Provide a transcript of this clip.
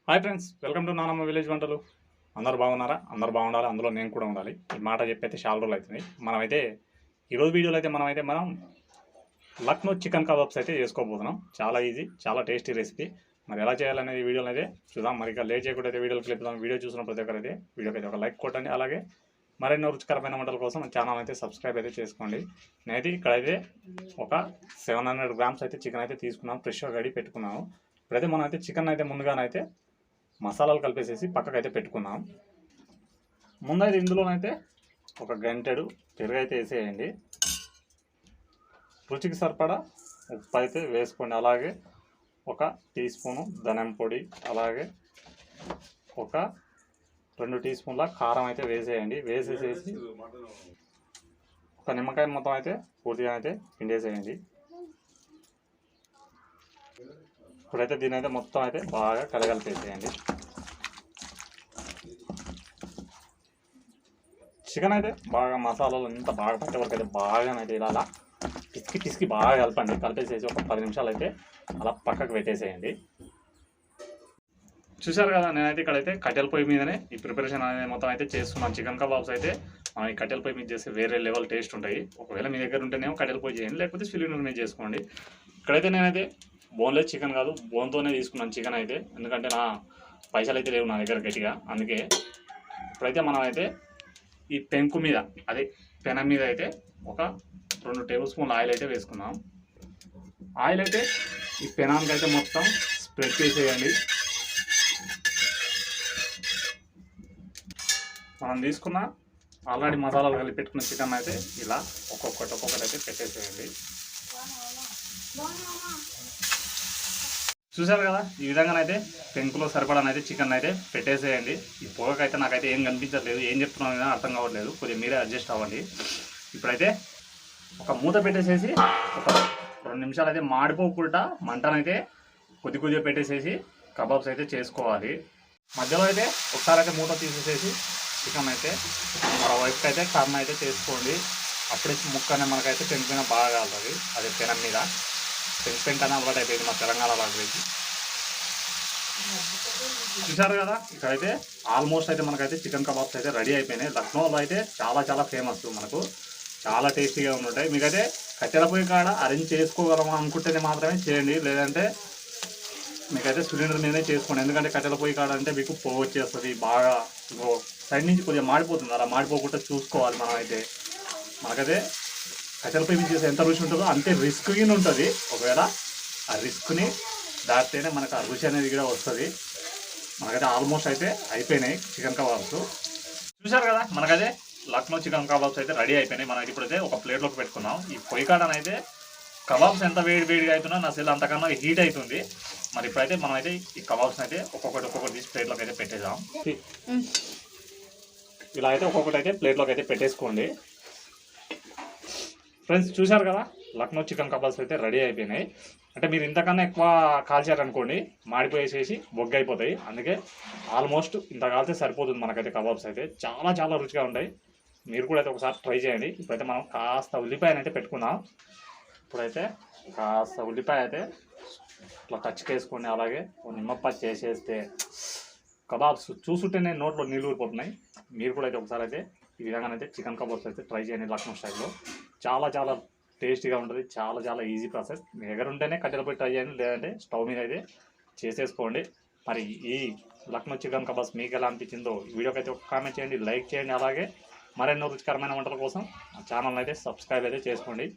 Hi friends, welcome to నానమ్మ village వంటలు. అందరూ బాగున్నారా? అందరూ బాగుండాలి, అందులో నేను కూడా ఉండాలి. ఈ మాట చెప్పైతే చాలా రోజులు అవుతుంది. మనమైతే ఈరోజు వీడియోలో అయితే మనం లక్నో చికెన్ కబాబ్స్ అయితే చేసుకోబోతున్నాం. చాలా ఈజీ, చాలా టేస్టీ రెసిపీ. మరి ఎలా చేయాలనేది వీడియోలో అయితే చూద్దాం. మరి ఇక లేట్ చేయకుండా అయితే వీడియోకి వెళ్తాం. వీడియో చూసిన ప్రతి ఒక్కరు అయితే వీడియోకి అయితే ఒక లైక్ కొట్టండి. అలాగే మరెన్నో రుచికరమైన వంటల కోసం ఛానల్ అయితే సబ్స్క్రైబ్ అయితే చేసుకోండి. నేనైతే ఇక్కడైతే ఒక 700 గ్రామ్స్ అయితే చికెన్ అయితే తీసుకున్నాం. ఫ్రెష్గా కడిగి పెట్టుకున్నాము. ఇప్పుడైతే మనం అయితే చికెన్ అయితే ముందుగానైతే మసాలాలు కలిపేసేసి పక్కకైతే పెట్టుకున్నాం. ముందైతే ఇందులోనైతే ఒక గంటెడు పెరుగు అయితే వేసేయండి. రుచికి సరిపడా ఉప్పు అయితే వేసుకోండి. అలాగే ఒక టీ స్పూను ధనియం పొడి, అలాగే ఒక 2 టీ స్పూన్ల కారం అయితే వేసేయండి. వేసేసేసి ఒక నిమ్మకాయ మొత్తం అయితే పూర్తిగా అయితే పిండేసేయండి. ఇప్పుడైతే దీని అయితే మొత్తం అయితే బాగా కలగలిపేసేయండి. చికెన్ అయితే బాగా మసాలాలు అంతా బాగా పట్టే వరకు అయితే బాగానైతే ఇలా పిసికి బాగా కలపండి. కలిపేసేసి ఒక 10 నిమిషాలు అయితే అలా పక్కకు పెట్టేసేయండి. చూసారు కదా, నేనైతే ఇక్కడైతే కట్టెల పొయ్యి మీదనే ఈ ప్రిపరేషన్ అనేది మొత్తం అయితే చేస్తున్నాను. చికెన్ కబాబ్స్ అయితే మనం ఈ కట్టెల పొయ్యి మీద చేస్తే వేరే లెవెల్ టేస్ట్ ఉంటాయి. ఒకవేళ మీ దగ్గర ఉంటేనేమో కట్టెల పొయ్యి చేయండి, లేకపోతే సిలిండర్ మీద చేసుకోండి. ఇక్కడైతే నేనైతే బోన్లెస్ చికెన్ కాదు, బోన్తోనే తీసుకున్నాను చికెన్ అయితే. ఎందుకంటే నా పైసలు అయితే లేవు నా దగ్గర గట్టిగా. అందుకే ఇప్పుడైతే మనం అయితే ఈ పెంకు మీద, అదే పెనం మీద అయితే ఒక 2 టేబుల్ స్పూన్ల ఆయిల్ అయితే వేసుకున్నాం. ఆయిల్ అయితే ఈ పెనానికి అయితే మొత్తం స్ప్రెడ్ చేసేయండి. మనం తీసుకున్న ఆల్రెడీ మసాలాలు కలిపి పెట్టుకున్న చికెన్ అయితే ఇలా ఒక్కొక్కటి అయితే పెట్టేసేయండి. చూసారు కదా, ఈ విధంగానైతే పెంకులో సరిపడానైతే చికెన్ అయితే పెట్టేసేయండి. ఈ పొగకైతే నాకైతే ఏం కనిపించట్లేదు, ఏం చెప్తున్నాను అర్థం కావట్లేదు. కొద్దిగా మీరే అడ్జస్ట్ అవ్వండి. ఇప్పుడైతే ఒక మూత పెట్టేసేసి ఒక 2 నిమిషాలు అయితే మాడిపోకుండా మంటనైతే కొద్దిగా పెట్టేసేసి కబాబ్స్ అయితే చేసుకోవాలి. మధ్యలో అయితే ఒకసారి అయితే మూత తీసేసేసి చికెన్ అయితే మరోవైపు అయితే టర్న్ అయితే చేసుకోండి. అప్పుడే ముక్కనే మనకైతే పెంకున బాగా కాలుతుంది. అదే పెనం మీద పెంకనే అలవాటు అయిపోయింది మా తెలంగాణ లాంగ్వేజ్. చూసారు కదా, ఇక్కడైతే ఆల్మోస్ట్ అయితే మనకైతే చికెన్ కబాబ్స్ అయితే రెడీ అయిపోయినాయి. లక్నోలో అయితే చాలా ఫేమస్, మనకు చాలా టేస్టీగా ఉంటాయి. మీకైతే కట్టెల పొయ్యి కాడ అరేంజ్ చేసుకోగలమా అనుకుంటేనే మాత్రమే చేయండి, లేదంటే మీకైతే సిలిండర్ మీదనే చేసుకోండి. ఎందుకంటే కట్టెల పొయ్యి కాడ అంటే మీకు పొగ వచ్చేస్తుంది బాగా, సైడ్ నుంచి కొద్దిగా మాడిపోతుంది. అలా మాడిపోకుండా చూసుకోవాలి. మనకైతే కట్టెల పొయ్యి మీద చేస్తే ఎంత రుచి ఉంటుందో అంతే రిస్క్ ఉంటుంది. ఒకవేళ ఆ రిస్క్ని దాటితేనే మనకు ఆ రుచి అనేది కూడా వస్తుంది. మనకైతే ఆల్మోస్ట్ అయితే అయిపోయినాయి చికెన్ కబాబ్స్. చూసారు కదా, మనకైతే లక్నో చికెన్ కబాబ్స్ అయితే రెడీ అయిపోయినాయి. మనం ఇప్పుడైతే ఒక ప్లేట్లోకి పెట్టుకున్నాం. ఈ పొయ్యి కాడనైతే కబాబ్స్ ఎంత వేడిగా అవుతున్నా నా సెల్ అంతకన్నా హీట్ అవుతుంది. మరి ఇప్పుడైతే మనం అయితే ఈ కబాబ్స్ని అయితే ఒక్కొక్కటి తీసి ప్లేట్లోకి అయితే పెట్టేద్దాం. ఇలా అయితే ఒక్కొక్కటి అయితే ప్లేట్లోకి అయితే పెట్టేసుకోండి. ఫ్రెండ్స్ చూశారు కదా, లక్నో చికెన్ కబాబ్స్ అయితే రెడీ అయిపోయినాయి. అంటే మీరు ఇంతకన్నా ఎక్కువ కాల్చారనుకోండి మాడిపోయేసేసి బొగ్గ అయిపోతాయి. అందుకే ఆల్మోస్ట్ ఇంత కాల్తే సరిపోతుంది. మనకైతే కబాబ్స్ అయితే చాలా రుచిగా ఉంటాయి. మీరు కూడా అయితే ఒకసారి ట్రై చేయండి. ఇప్పుడైతే మనం కాస్త ఉల్లిపాయను అయితే పెట్టుకుందాం. ఇప్పుడైతే కాస్త ఉల్లిపాయ అయితే ఇట్లా కచ్చికేసుకోండి. అలాగే నిమ్మపచ్చి చేసేస్తే కబాబ్స్ చూసుంటేనే నోట్లో నీళ్ళు ఊరిపోతున్నాయి. మీరు కూడా అయితే ఒకసారి అయితే ఈ విధంగానైతే చికెన్ కబాబ్స్ అయితే ట్రై చేయండి. లక్నో స్టైల్లో చాలా టేస్టీగా ఉంటుంది. చాలా ఈజీ ప్రాసెస్. మీ దగ్గర ఉంటేనే కట్టెల పొయ్యి ట్రై చేయండి, లేదంటే స్టవ్ మీద అయితే చేసేసుకోండి. మరి ఈ లక్నో చికెన్ కబాబ్స్ మీకు ఎలా అనిపించిందో వీడియోకి అయితే ఒక కామెంట్ చేయండి, లైక్ చేయండి. అలాగే మరెన్నో రుచికరమైన వంటల కోసం ఛానల్ అయితే సబ్స్క్రైబ్ అయితే చేసుకోండి.